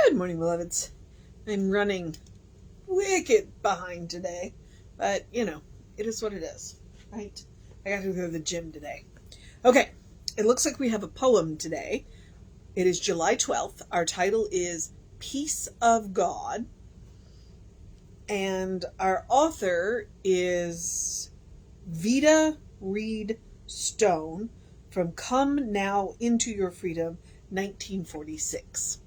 Good morning, beloveds. I'm running wicked behind today, but it is what it is, right? I got to go to the gym today. Okay, it looks like we have a poem today. It is July 12th. Our title is Peace of God, and our author is Vida Stone from Come Now Into Your Freedom, 1946.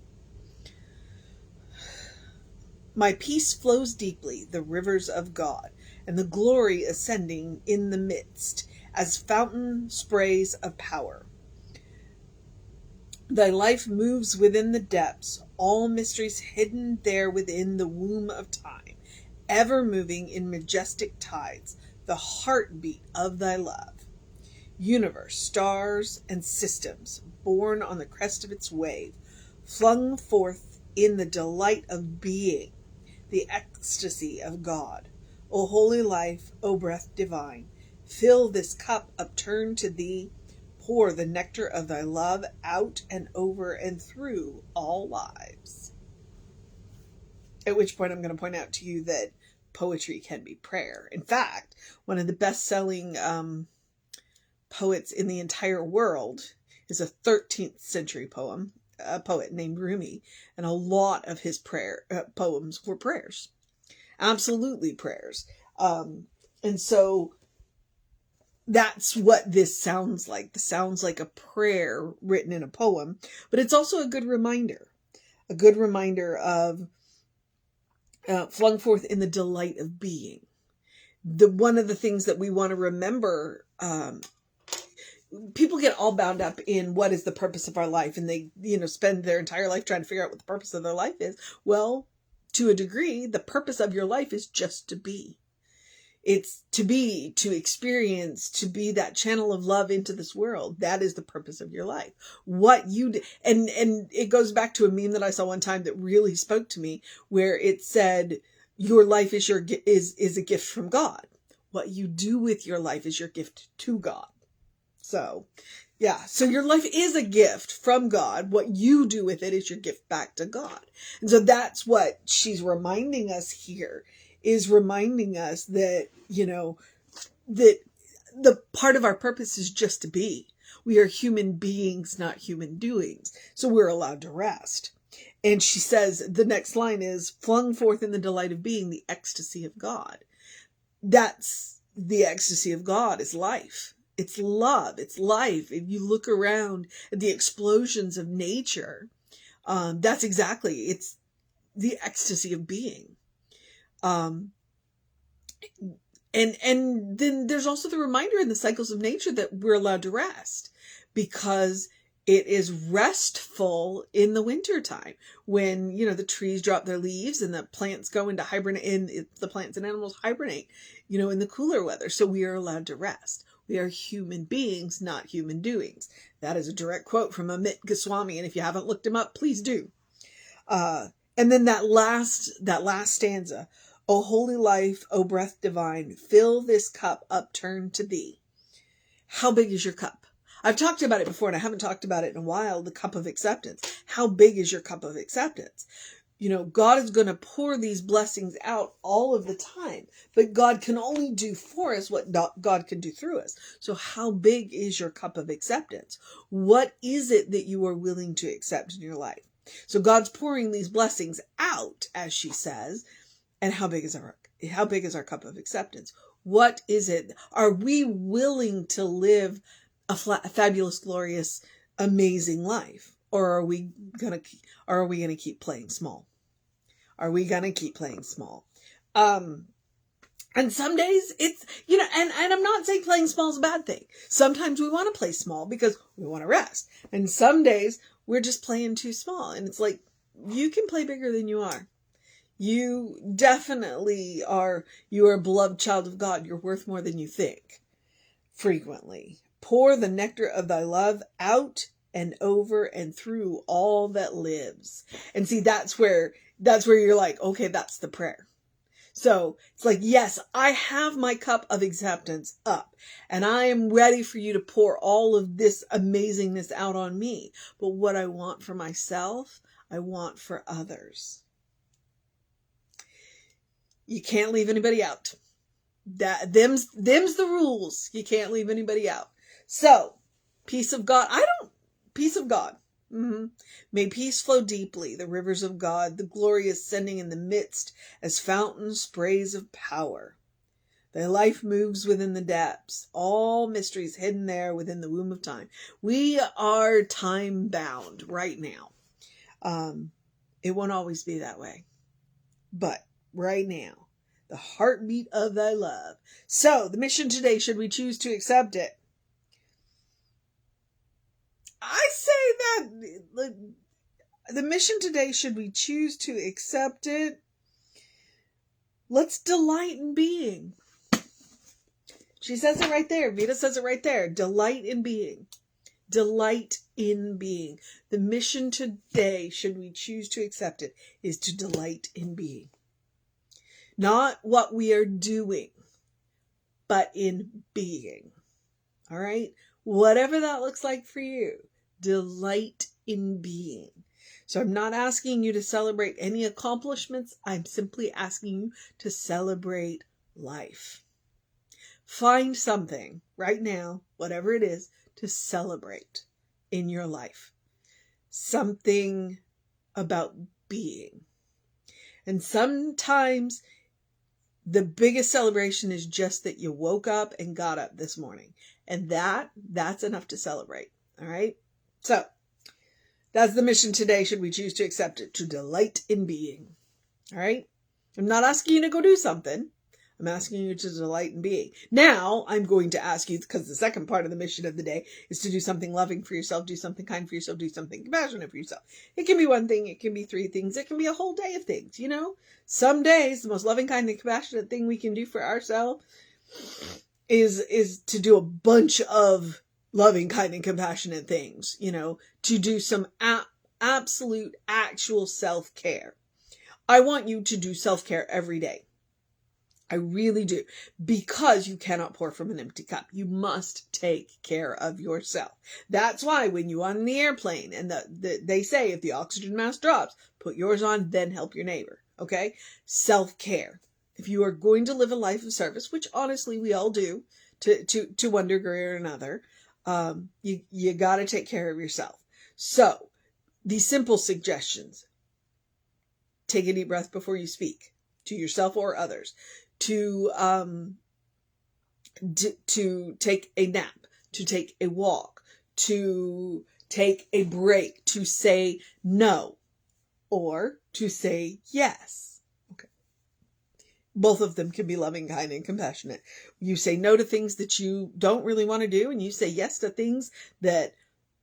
My peace flows deeply, the rivers of God, and the glory ascending in the midst, as fountain sprays of power. Thy life moves within the depths, all mysteries hidden there within the womb of time, ever moving in majestic tides, the heartbeat of thy love. Universe, stars, and systems, born on the crest of its wave, flung forth in the delight of being, the ecstasy of God. O holy life, O breath divine, fill this cup upturned to thee, pour the nectar of thy love out and over and through all lives. At which point I'm going to point out to you that poetry can be prayer. In fact, one of the best-selling poets in the entire world is a 13th century poet named Rumi, and a lot of his poems were prayers, absolutely prayers. And so that's what this sounds like. This sounds like a prayer written in a poem, but it's also a good reminder of flung forth in the delight of being. One of the things that we want to remember, people get all bound up in what is the purpose of our life, and they, spend their entire life trying to figure out what the purpose of their life is. Well, to a degree, the purpose of your life is just to be. It's to be, to experience, to be that channel of love into this world. That is the purpose of your life. What you do, and it goes back to a meme that I saw one time that really spoke to me, where it said, your life is a gift from God. What you do with your life is your gift to God. So, yeah. So your life is a gift from God. What you do with it is your gift back to God. And so that's what she's reminding us here, is reminding us that, that the part of our purpose is just to be. We are human beings, not human doings. So we're allowed to rest. And she says, the next line is, flung forth in the delight of being, the ecstasy of God. That's the ecstasy of God, is life. It's love. It's life. If you look around at the explosions of nature, it's the ecstasy of being. And then there's also the reminder in the cycles of nature that we're allowed to rest, because it is restful in the wintertime when, the trees drop their leaves and the plants go into hibernate, and the plants and animals hibernate, in the cooler weather. So we are allowed to rest. We are human beings, not human doings. That is a direct quote from Amit Goswami. And if you haven't looked him up, please do. And then that last stanza, O holy life, O breath divine, fill this cup upturned to thee. How big is your cup? I've talked about it before, and I haven't talked about it in a while, the cup of acceptance. How big is your cup of acceptance? God is going to pour these blessings out all of the time, but God can only do for us what God can do through us. So how big is your cup of acceptance? What is it that you are willing to accept in your life? So God's pouring these blessings out, as she says, and how big is our cup of acceptance? What is it? Are we willing to live a fabulous, glorious, amazing life? Or are we gonna keep playing small? Are we gonna keep playing small? And some days it's, and I'm not saying playing small is a bad thing. Sometimes we want to play small because we want to rest. And some days we're just playing too small. And it's like, you can play bigger than you are. You definitely are. You are a beloved child of God. You're worth more than you think. Frequently. Pour the nectar of thy love out and over and through all that lives. And see, that's where you're like, okay, that's the prayer. So it's like, yes, I have my cup of acceptance up, and I am ready for you to pour all of this amazingness out on me. But what I want for myself, I want for others. You can't leave anybody out. Them's the rules. You can't leave anybody out. So, peace of God. Peace of God. Mm-hmm. May peace flow deeply, the rivers of God, the glory ascending in the midst as fountain sprays of power. Thy life moves within the depths, all mysteries hidden there within the womb of time. We are time bound right now. It won't always be that way, but right now, the heartbeat of thy love. So the mission today, should we choose to accept it? I say that the mission today, should we choose to accept it? Let's delight in being. She says it right there. Vida says it right there. Delight in being. Delight in being. The mission today, should we choose to accept it, is to delight in being. Not what we are doing, but in being. All right? Whatever that looks like for you, delight in being. So I'm not asking you to celebrate any accomplishments. I'm simply asking you to celebrate life. Find something right now, whatever it is, to celebrate in your life. Something about being. And sometimes the biggest celebration is just that you woke up and got up this morning. And that's enough to celebrate. All right? So, that's the mission today, should we choose to accept it, to delight in being. All right? I'm not asking you to go do something. I'm asking you to delight in being. Now, I'm going to ask you, because the second part of the mission of the day is to do something loving for yourself, do something kind for yourself, do something compassionate for yourself. It can be one thing, it can be three things, it can be a whole day of things, you know? Some days, the most loving, kind, and compassionate thing we can do for ourselves is to do a bunch of loving, kind, and compassionate things, you know, to do some absolute, actual self-care. I want you to do self-care every day. I really do. Because you cannot pour from an empty cup. You must take care of yourself. That's why when you're on the airplane and they say if the oxygen mask drops, put yours on, then help your neighbor. Okay? Self-care. If you are going to live a life of service, which honestly we all do to one degree or another, you got to take care of yourself. So, these simple suggestions. Take a deep breath before you speak to yourself or others. To take a nap, to take a walk, to take a break, to say no, or to say yes. Okay. Both of them can be loving, kind, and compassionate. You say no to things that you don't really want to do, and you say yes to things that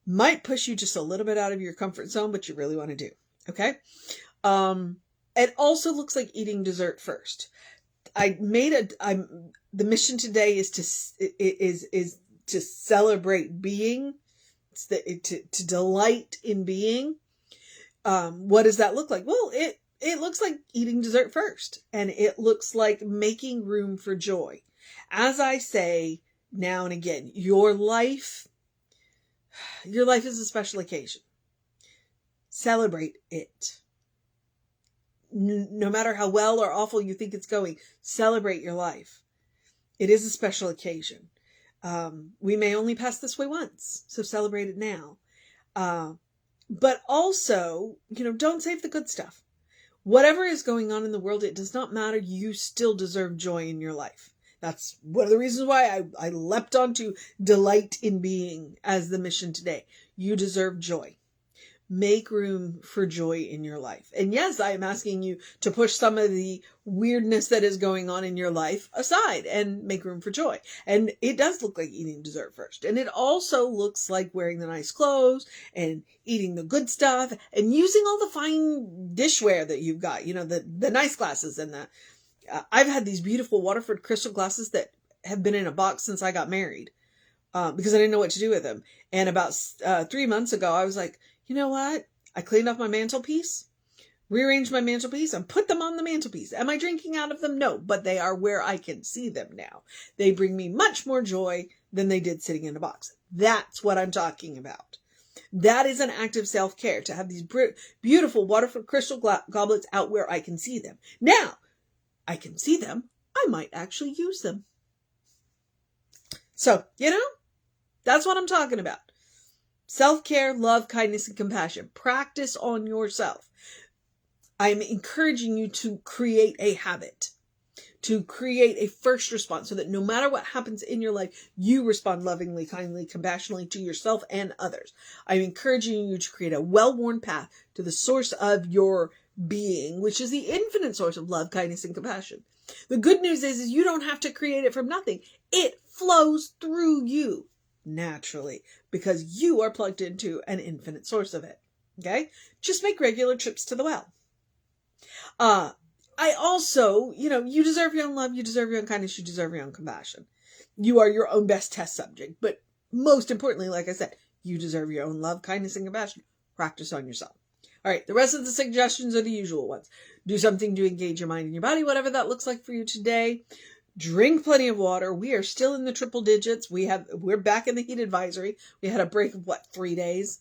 might push you just a little bit out of your comfort zone, but you really want to do. Okay? It also looks like eating dessert first. The mission today is to celebrate being. It's to delight in being. What does that look like? Well, it looks like eating dessert first, and it looks like making room for joy. As I say now and again, your life is a special occasion. Celebrate it. No matter how well or awful you think it's going, celebrate your life. It is a special occasion. We may only pass this way once, so celebrate it now. But also, don't save the good stuff. Whatever is going on in the world, it does not matter. You still deserve joy in your life. That's one of the reasons why I leapt onto delight in being as the mission today. You deserve joy. Make room for joy in your life. And yes, I am asking you to push some of the weirdness that is going on in your life aside and make room for joy. And it does look like eating dessert first. And it also looks like wearing the nice clothes and eating the good stuff and using all the fine dishware that you've got, the nice glasses and I've had these beautiful Waterford crystal glasses that have been in a box since I got married, because I didn't know what to do with them. And about 3 months ago, I was like, you know what? I cleaned off my mantelpiece, rearranged my mantelpiece, and put them on the mantelpiece. Am I drinking out of them? No, but they are where I can see them now. They bring me much more joy than they did sitting in a box. That's what I'm talking about. That is an act of self-care, to have these beautiful waterfall crystal goblets out where I can see them. Now, I can see them. I might actually use them. So, that's what I'm talking about. Self-care, love, kindness, and compassion. Practice on yourself. I'm encouraging you to create a habit, to create a first response, so that no matter what happens in your life, you respond lovingly, kindly, compassionately to yourself and others. I'm encouraging you to create a well-worn path to the source of your being, which is the infinite source of love, kindness, and compassion. The good news is you don't have to create it from nothing. It flows through you naturally because you are plugged into an infinite source of it. Okay? Just make regular trips to the well. I also, you deserve your own love, you deserve your own kindness, you deserve your own compassion. You are your own best test subject. But most importantly, like I said, you deserve your own love, kindness, and compassion. Practice on yourself. All right, the rest of the suggestions are the usual ones. Do something to engage your mind and your body, whatever that looks like for you today. Drink plenty of water. We are still in the triple digits. We're back in the heat advisory. We had a break of 3 days.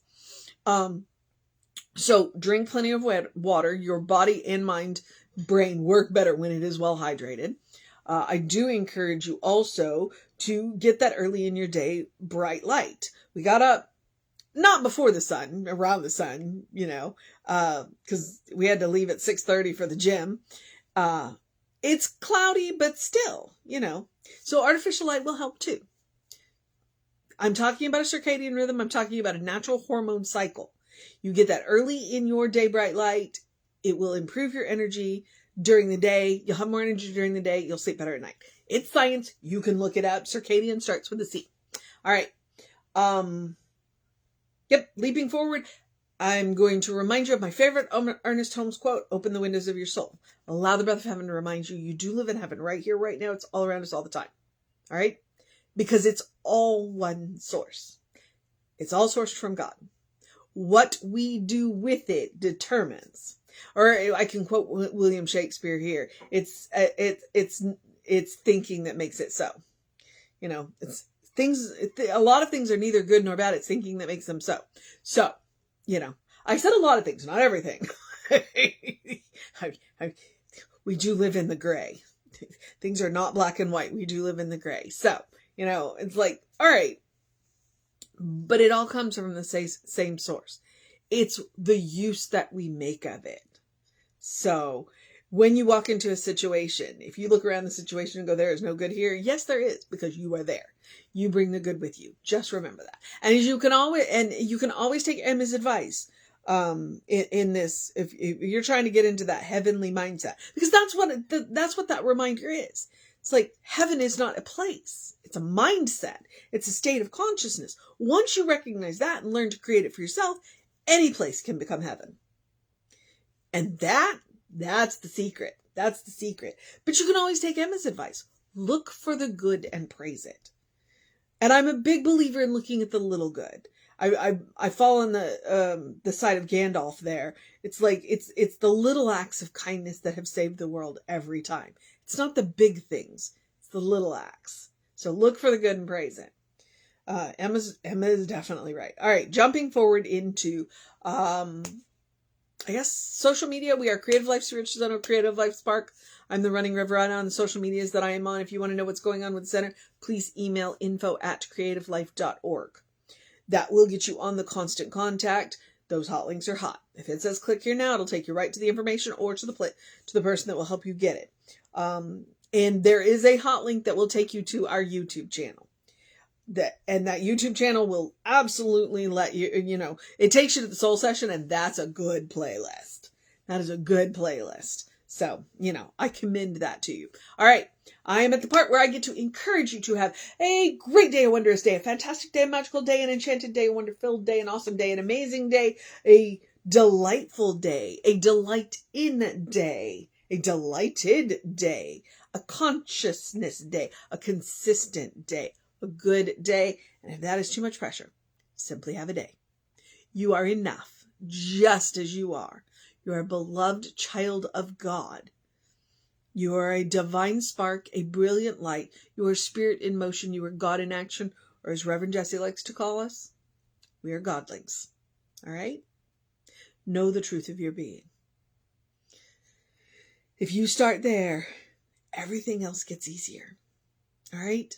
So drink plenty of water. Your body and mind, brain work better when it is well hydrated. I do encourage you also to get that early in your day bright light. We got up not before the sun, around the sun, because we had to leave at 6:30 for the gym. It's cloudy, but still, So artificial light will help too. I'm talking about a circadian rhythm. I'm talking about a natural hormone cycle. You get that early in your day bright light. It will improve your energy during the day. You'll have more energy during the day. You'll sleep better at night. It's science. You can look it up. Circadian starts with a C. All right. Leaping forward, I'm going to remind you of my favorite Ernest Holmes quote, open the windows of your soul. Allow the breath of heaven to remind you do live in heaven right here, right now. It's all around us all the time. All right? Because it's all one source. It's all sourced from God. What we do with it determines. Or I can quote William Shakespeare here. It's thinking that makes it so. It's things. A lot of things are neither good nor bad. It's thinking that makes them so. So, I said a lot of things, not everything. We do live in the gray. Things are not black and white. We do live in the gray. So, it's like, all right. But it all comes from the same source. It's the use that we make of it. So when you walk into a situation, if you look around the situation and go, there is no good here. Yes, there is, because you are there. You bring the good with you. Just remember that. And you can always take Emma's advice, in this, if you're trying to get into that heavenly mindset, because that's what that reminder is. It's like heaven is not a place. It's a mindset. It's a state of consciousness. Once you recognize that and learn to create it for yourself, any place can become heaven. And that's the secret. That's the secret. But you can always take Emma's advice. Look for the good and praise it. And I'm a big believer in looking at the little good. I fall on the side of Gandalf there. It's like, it's the little acts of kindness that have saved the world every time. It's not the big things. It's the little acts. So look for the good and praise it. Emma is definitely right. All right. Jumping forward into, I guess social media. We are Creative Life Spiritual Center, Creative Life Spark. I'm the running Riverina on the social medias that I am on. If you want to know what's going on with the center, please email info@creativelife.org. That will get you on the constant contact. Those hot links are hot. If it says click here now, it'll take you right to the information or to the person that will help you get it. And there is a hot link that will take you to our YouTube channel. That YouTube channel will absolutely let you, it takes you to the soul session, and that's a good playlist. That is a good playlist. So, I commend that to you. All right. I am at the part where I get to encourage you to have a great day, a wondrous day, a fantastic day, a magical day, an enchanted day, a wonder-filled day, an awesome day, an amazing day, a delightful day, a delight-in day, a delighted day, a consciousness day, a consistent day, a good day. And if that is too much pressure, simply have a day. You are enough, just as you are. You are a beloved child of God. You are a divine spark, a brilliant light. You are spirit in motion. You are God in action, or as Reverend Jesse likes to call us, We are godlings. All right? Know the truth of your being. If you start there, everything else gets easier. All right?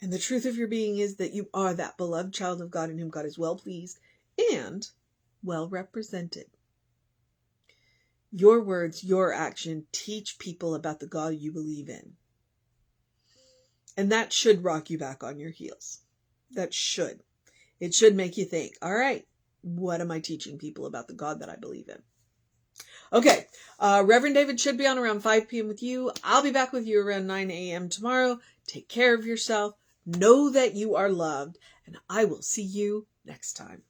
And the truth of your being is that you are that beloved child of God in whom God is well pleased and well represented. Your words, your action teach people about the God you believe in. And that should rock you back on your heels. That should. It should make you think, all right, what am I teaching people about the God that I believe in? Okay, Reverend David should be on around 5 p.m. with you. I'll be back with you around 9 a.m. tomorrow. Take care of yourself. Know that you are loved, and I will see you next time.